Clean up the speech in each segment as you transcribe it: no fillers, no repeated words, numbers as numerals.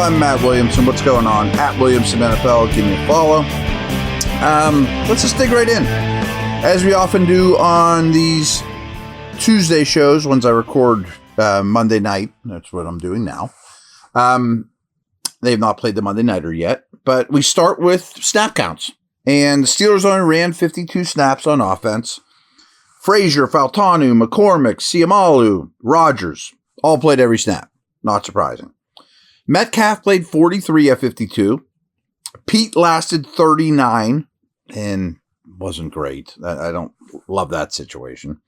I'm Matt Williamson. What's going on? At Williamson NFL. Give me a follow. Let's just dig right in. As we often do on these Tuesday shows, ones I record Monday night. That's what I'm doing now. They have not played the Monday Nighter yet, but we start with snap counts. And the Steelers only ran 52 snaps on offense. Frazier, Faltanu, McCormick, Siamalu, Rogers all played every snap. Not surprising. Metcalf played 43 of 52. Pete lasted 39 and wasn't great. I don't love that situation.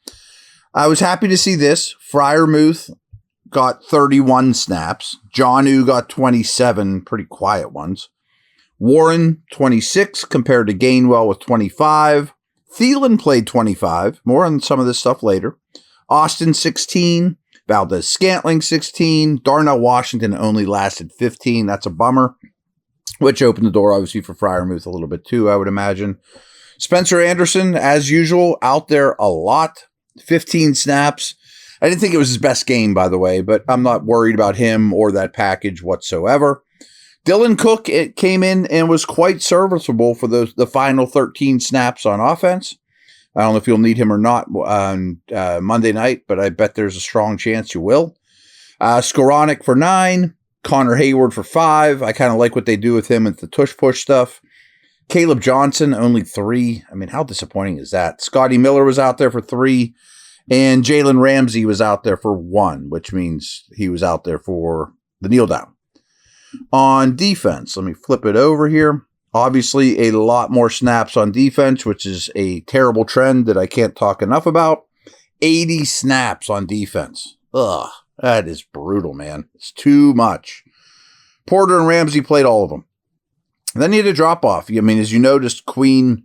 I was happy to see this. Freiermuth got 31 snaps. Jonnu got 27, pretty quiet ones. Warren, 26, compared to Gainwell with 25. Thielen played 25. More on some of this stuff later. Austin, 16. Valdez-Scantling, 16. Darnell Washington only lasted 15. That's a bummer, which opened the door, obviously, for Freiermuth a little bit, too, I would imagine. Spencer Anderson, as usual, out there a lot. 15 snaps. I didn't think it was his best game, by the way, but I'm not worried about him or that package whatsoever. Dylan Cook came in and was quite serviceable for the final 13 snaps on offense. I don't know if you'll need him or not on Monday night, but I bet there's a strong chance you will. Skoranek for 9. Connor Hayward for 5. I kind of like what they do with him with the tush-push stuff. Caleb Johnson, only 3. I mean, how disappointing is that? Scotty Miller was out there for 3. And Jalen Ramsey was out there for 1, which means he was out there for the kneel down. On defense, let me flip it over here. Obviously, a lot more snaps on defense, which is a terrible trend that I can't talk enough about. 80 snaps on defense. Ugh, that is brutal, man. It's too much. Porter and Ramsey played all of them. Then you had a drop-off. I mean, as you noticed, Queen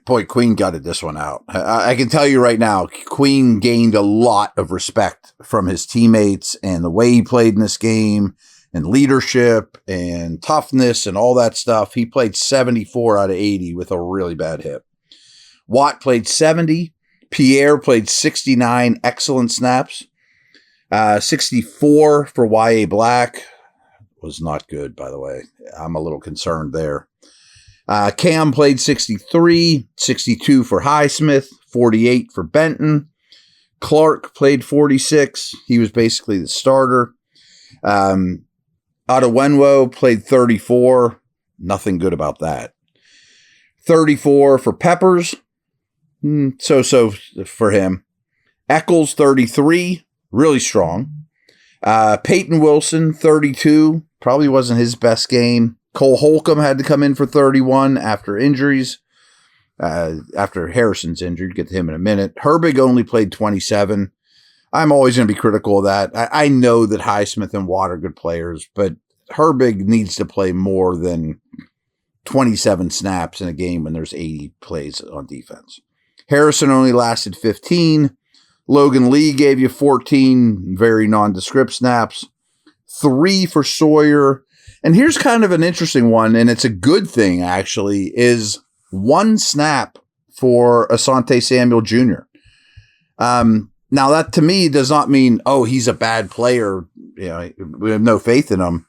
gutted this one out. I can tell you right now, Queen gained a lot of respect from his teammates and the way he played in this game and leadership and toughness and all that stuff. He played 74 out of 80 with a really bad hip. Watt played 70. Pierre played 69 excellent snaps. 64 for Y.A. Black. Was not good, by the way. I'm a little concerned there. Cam played 63, 62 for Highsmith, 48 for Benton. Clark played 46. He was basically the starter. Odawenwo played 34. Nothing good about that. 34 for Peppers. So for him. Eccles, 33. Really strong. Peyton Wilson, 32. Probably wasn't his best game. Cole Holcomb had to come in for 31 after injuries. After Harrison's injured. Get to him in a minute. Herbig only played 27. I'm always going to be critical of that. I know that Highsmith and Watt are good players, but Herbig needs to play more than 27 snaps in a game when there's 80 plays on defense. Harrison only lasted 15. Logan Lee gave you 14 very nondescript snaps. 3 for Sawyer. And here's kind of an interesting one, and it's a good thing, actually, is 1 snap for Asante Samuel Jr. Now, that to me does not mean, oh, he's a bad player. You know, we have no faith in him.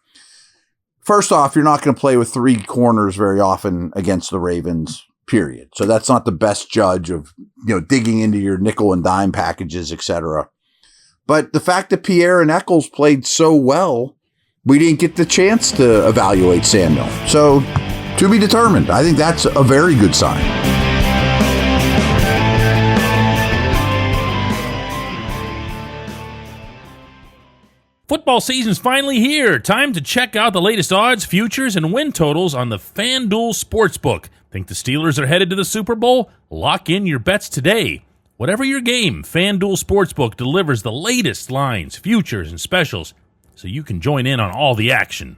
First off, you're not going to play with 3 corners very often against the Ravens, period. So that's not the best judge of, digging into your nickel and dime packages, etc. But the fact that Pierre and Eccles played so well, we didn't get the chance to evaluate Samuel. So, to be determined. I think that's a very good sign. Football season's finally here. Time to check out the latest odds, futures, and win totals on the FanDuel Sportsbook. Think the Steelers are headed to the Super Bowl? Lock in your bets today. Whatever your game, FanDuel Sportsbook delivers the latest lines, futures, and specials, so you can join in on all the action.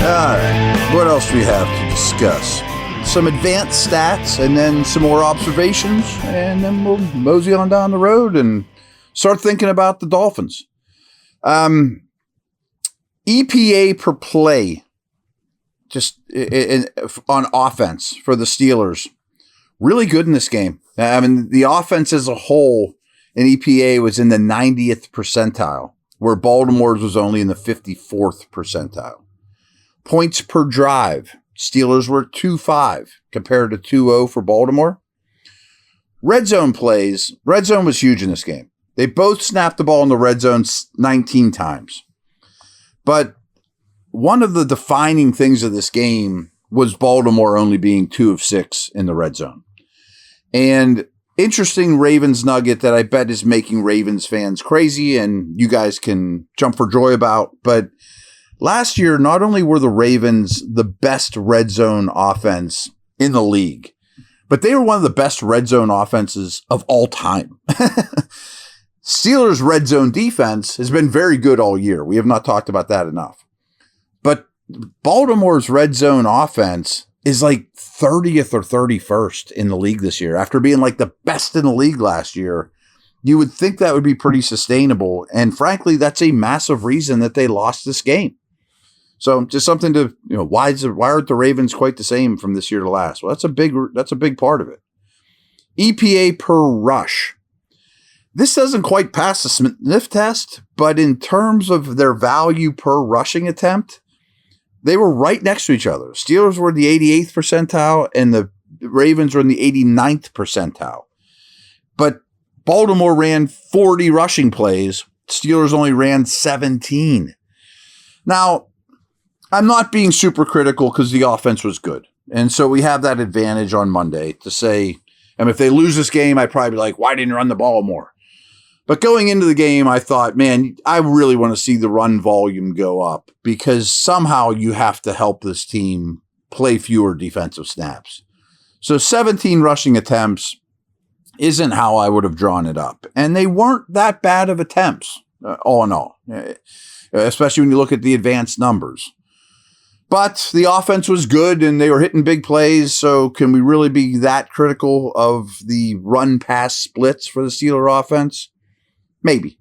All right, what else do we have to discuss? Some advanced stats and then some more observations, and then we'll mosey on down the road and start thinking about the Dolphins. EPA per play, just on offense for the Steelers, really good in this game. I mean, the offense as a whole in EPA was in the 90th percentile. where Baltimore's was only in the 54th percentile. Points per drive, Steelers were 2.5 compared to 2.0 for Baltimore. Red zone plays, red zone was huge in this game. They both snapped the ball in the red zone 19 times. But one of the defining things of this game was Baltimore only being 2 of 6 in the red zone. And interesting Ravens nugget that I bet is making Ravens fans crazy and you guys can jump for joy about. But last year, not only were the Ravens the best red zone offense in the league, but they were one of the best red zone offenses of all time. Steelers' red zone defense has been very good all year. We have not talked about that enough. But Baltimore's red zone offense is like 30th or 31st in the league this year. After being like the best in the league last year, you would think that would be pretty sustainable. And frankly, that's a massive reason that they lost this game. So just something to, why aren't the Ravens quite the same from this year to last? Well, that's a big part of it. EPA per rush. This doesn't quite pass the sniff test, but in terms of their value per rushing attempt, they were right next to each other. Steelers were in the 88th percentile and the Ravens were in the 89th percentile. But Baltimore ran 40 rushing plays. Steelers only ran 17. Now, I'm not being super critical because the offense was good. And so we have that advantage on Monday to say, and if they lose this game, I'd probably be like, why didn't you run the ball more? But going into the game, I thought, man, I really want to see the run volume go up because somehow you have to help this team play fewer defensive snaps. So 17 rushing attempts isn't how I would have drawn it up. And they weren't that bad of attempts, all in all, especially when you look at the advanced numbers. But the offense was good and they were hitting big plays. So can we really be that critical of the run-pass splits for the Steeler offense? Maybe.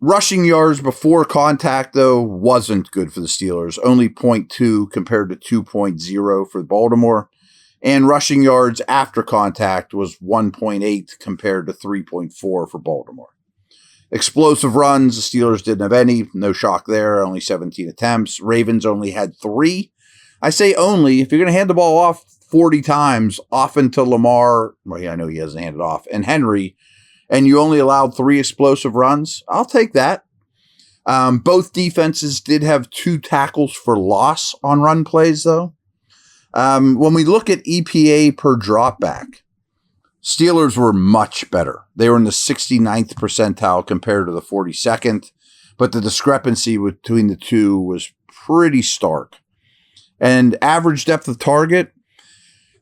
Rushing yards before contact, though, wasn't good for the Steelers. Only 0.2 compared to 2.0 for Baltimore. And rushing yards after contact was 1.8 compared to 3.4 for Baltimore. Explosive runs, the Steelers didn't have any. No shock there. Only 17 attempts. Ravens only had 3. I say only. If you're going to hand the ball off 40 times, often to Lamar, well, yeah, I know he hasn't handed off, and Henry, and you only allowed 3 explosive runs, I'll take that. Both defenses did have 2 tackles for loss on run plays, though. When we look at EPA per dropback, Steelers were much better. They were in the 69th percentile compared to the 42nd, but the discrepancy between the two was pretty stark. And average depth of target,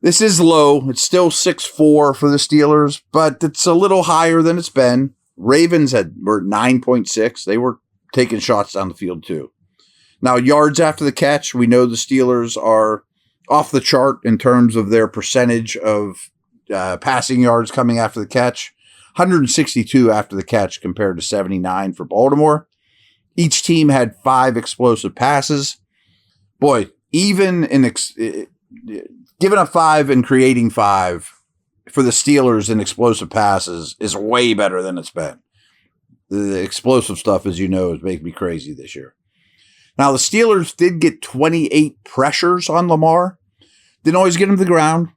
this is low. It's still 6'4" for the Steelers, but it's a little higher than it's been. Ravens were 9.6. They were taking shots down the field too. Now, yards after the catch, we know the Steelers are off the chart in terms of their percentage of passing yards coming after the catch. 162 after the catch compared to 79 for Baltimore. Each team had 5 explosive passes. Boy, even in giving up 5 and creating 5 for the Steelers in explosive passes is way better than it's been. The explosive stuff, as you know, is making me crazy this year. Now, the Steelers did get 28 pressures on Lamar. Didn't always get him to the ground,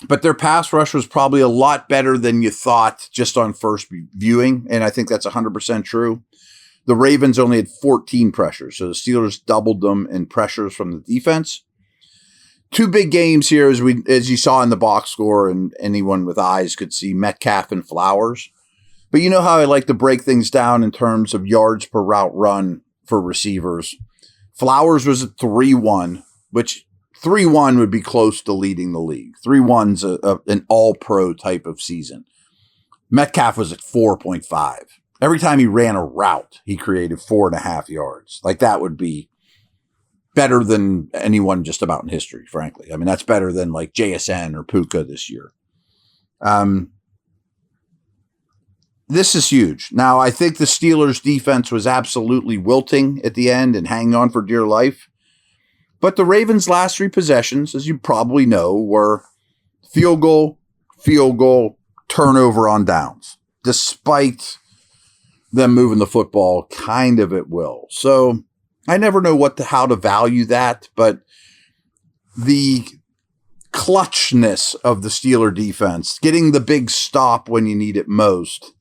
but their pass rush was probably a lot better than you thought just on first viewing, and I think that's 100% true. The Ravens only had 14 pressures, so the Steelers doubled them in pressures from the defense. 2 big games here, as you saw in the box score, and anyone with eyes could see Metcalf and Flowers. But you know how I like to break things down in terms of yards per route run for receivers. Flowers was at 3.1, which 3.1 would be close to leading the league. 3.1's an all-pro type of season. Metcalf was at 4.5. Every time he ran a route, he created 4.5 yards. Like, that would be better than anyone just about in history, frankly. I mean, that's better than like JSN or Puka this year. This is huge. Now, I think the Steelers' defense was absolutely wilting at the end and hanging on for dear life. But the Ravens' last 3 possessions, as you probably know, were field goal, turnover on downs, despite them moving the football kind of at will. So I never know how to value that, but the clutchness of the Steeler defense, getting the big stop when you need it most,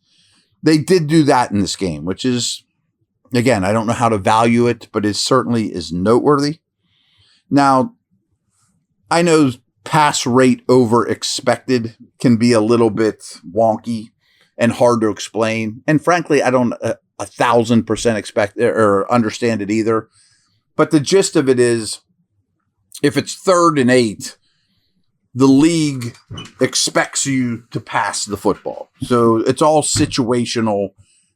they did do that in this game, which is, again, I don't know how to value it, but it certainly is noteworthy. Now, I know pass rate over expected can be a little bit wonky and hard to explain. And frankly, I don't 1,000% expect or understand it either. But the gist of it is, if it's 3rd and 8, the league expects you to pass the football. So it's all situational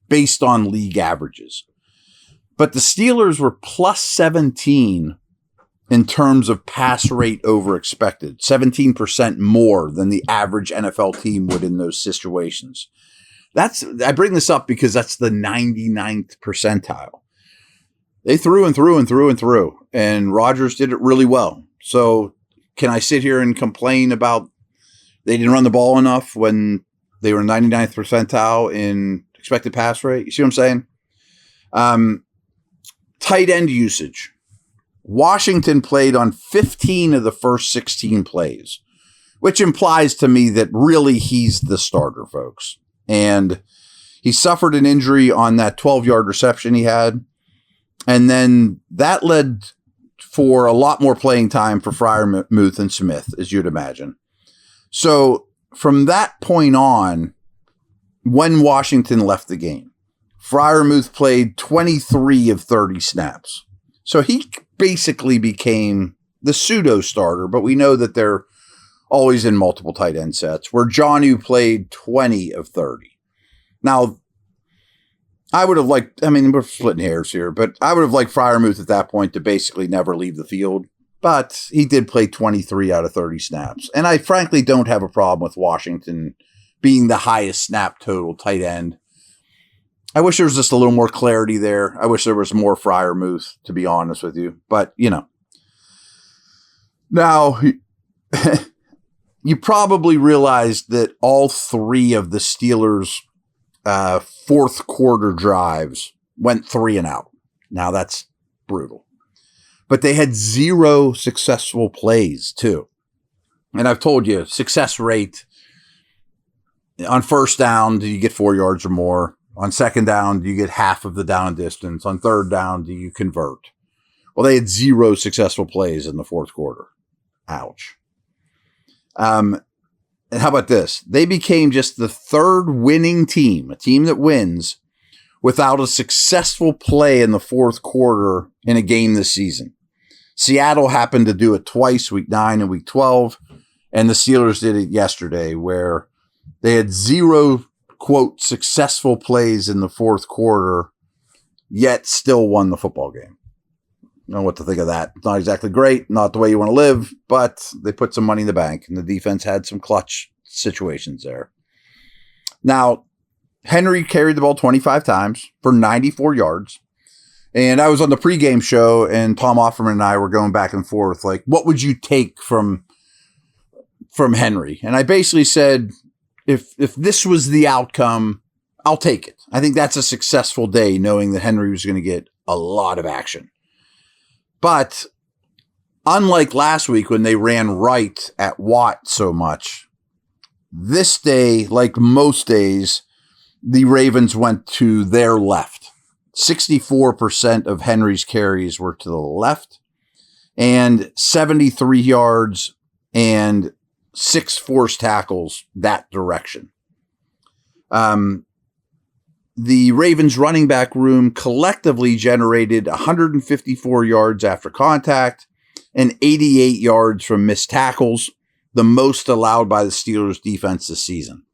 based on league averages. But the Steelers were plus 17 in terms of pass rate over expected, 17% more than the average NFL team would in those situations. I bring this up because that's the 99th percentile. They threw and threw and threw and threw, and Rodgers did it really well. So can I sit here and complain about they didn't run the ball enough when they were 99th percentile in expected pass rate? You see what I'm saying? Tight end usage. Washington played on 15 of the first 16 plays, which implies to me that really he's the starter, folks. And he suffered an injury on that 12-yard reception he had. And then that led for a lot more playing time for Freiermuth and Smith, as you'd imagine. So from that point on, when Washington left the game, Freiermuth played 23 of 30 snaps. So he basically became the pseudo starter, but we know that they're always in multiple tight end sets, where Jonnu played 20 of 30. Now, I would have liked, we're splitting hairs here, but I would have liked Freiermuth at that point to basically never leave the field. But he did play 23 out of 30 snaps. And I frankly don't have a problem with Washington being the highest snap total tight end. I wish there was just a little more clarity there. I wish there was more Freiermuth, to be honest with you. But, Now, you probably realized that all 3 of the Steelers' fourth quarter drives went 3 and out. Now, that's brutal. But they had 0 successful plays, too. And I've told you, success rate on first down, do you get 4 yards or more? On second down, do you get half of the down distance? On third down, do you convert? Well, they had 0 successful plays in the fourth quarter. Ouch. And how about this? They became just the 3rd winning team, a team that wins, without a successful play in the fourth quarter in a game this season. Seattle happened to do it twice, week 9 and week 12, and the Steelers did it yesterday, where they had 0 quote, successful plays in the fourth quarter, yet still won the football game. I don't know what to think of that. Not exactly great, not the way you want to live, but they put some money in the bank, and the defense had some clutch situations there. Now, Henry carried the ball 25 times for 94 yards, and I was on the pregame show, and Tom Offerman and I were going back and forth, like, what would you take from Henry? And I basically said, If this was the outcome, I'll take it. I think that's a successful day, knowing that Henry was going to get a lot of action. But unlike last week when they ran right at Watt so much, this day, like most days, the Ravens went to their left. 64% of Henry's carries were to the left, and 73 yards and 6 forced tackles that direction. The Ravens running back room collectively generated 154 yards after contact and 88 yards from missed tackles, the most allowed by the Steelers defense this season.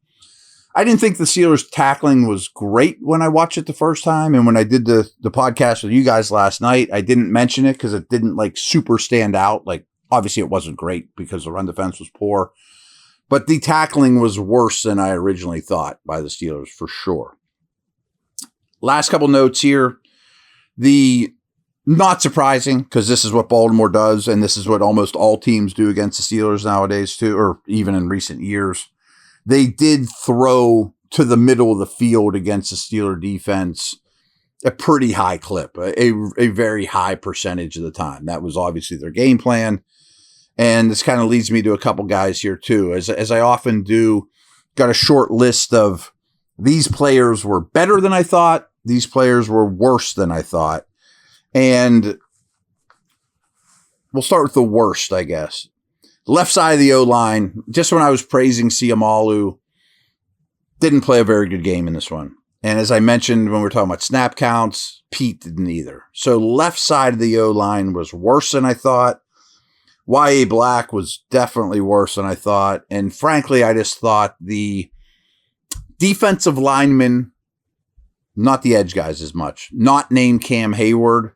I didn't think the Steelers tackling was great when I watched it the first time. And when I did the podcast with you guys last night, I didn't mention it because it didn't super stand out. Obviously, it wasn't great because the run defense was poor, but the tackling was worse than I originally thought by the Steelers for sure. Last couple notes here. Not surprising, because this is what Baltimore does, and this is what almost all teams do against the Steelers nowadays too, or even in recent years. They did throw to the middle of the field against the Steeler defense a pretty high clip, a very high percentage of the time. That was obviously their game plan. And this kind of leads me to a couple guys here too. As I often do, got a short list of these players were better than I thought. These players were worse than I thought. And we'll start with the worst, I guess. Left side of the O-line, just when I was praising Siamalu, didn't play a very good game in this one. And as I mentioned when we were talking about snap counts, Pete didn't either. So left side of the O-line was worse than I thought. Y.A. Black was definitely worse than I thought. And frankly, I just thought the defensive linemen, not the edge guys as much, not named Cam Hayward,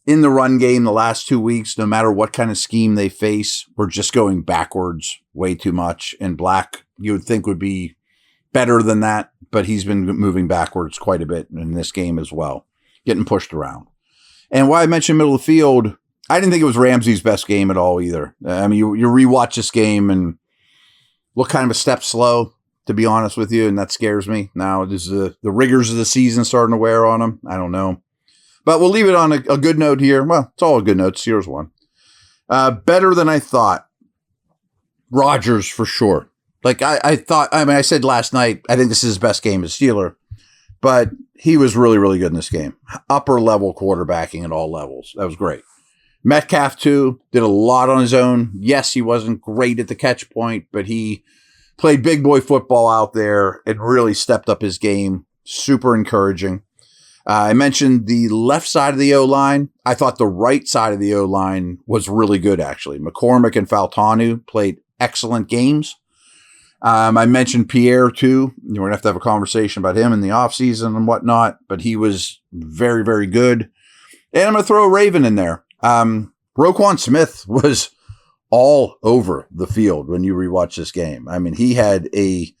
in the run game the last 2 weeks, no matter what kind of scheme they face, we're just going backwards way too much. And Black, you would think, would be better than that, but he's been moving backwards quite a bit in this game as well, getting pushed around. And why I mentioned middle of the field, I didn't think it was Ramsey's best game at all either. I mean, you rewatch this game and look kind of a step slow, to be honest with you, and that scares me. Now, is the rigors of the season starting to wear on him? I don't know. But we'll leave it on a good note here. Well, it's all a good note. Here's one. Better than I thought. Rodgers, for sure. Like I thought, I mean, I said last night, I think this is his best game as Steeler. But he was really, really good in this game. Upper level quarterbacking at all levels. That was great. Metcalf, too, did a lot on his own. Yes, he wasn't great at the catch point, but he played big boy football out there and really stepped up his game. Super encouraging. I mentioned the left side of the O-line. I thought the right side of the O-line was really good, actually. McCormick and Faltanu played excellent games. I mentioned Pierre, too. We're going to have a conversation about him in the offseason and whatnot, but he was very, very good. And I'm going to throw a Raven in there. Roquan Smith was all over the field when you rewatch this game. I mean, he had a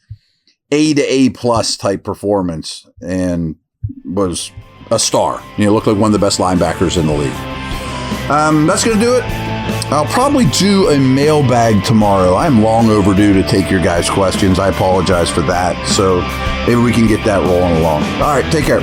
to A+ type performance and was a star. Looked like one of the best linebackers in the league. That's going to do it. I'll probably do a mailbag tomorrow. I'm long overdue to take your guys' questions. I apologize for that. So maybe we can get that rolling along. All right, take care.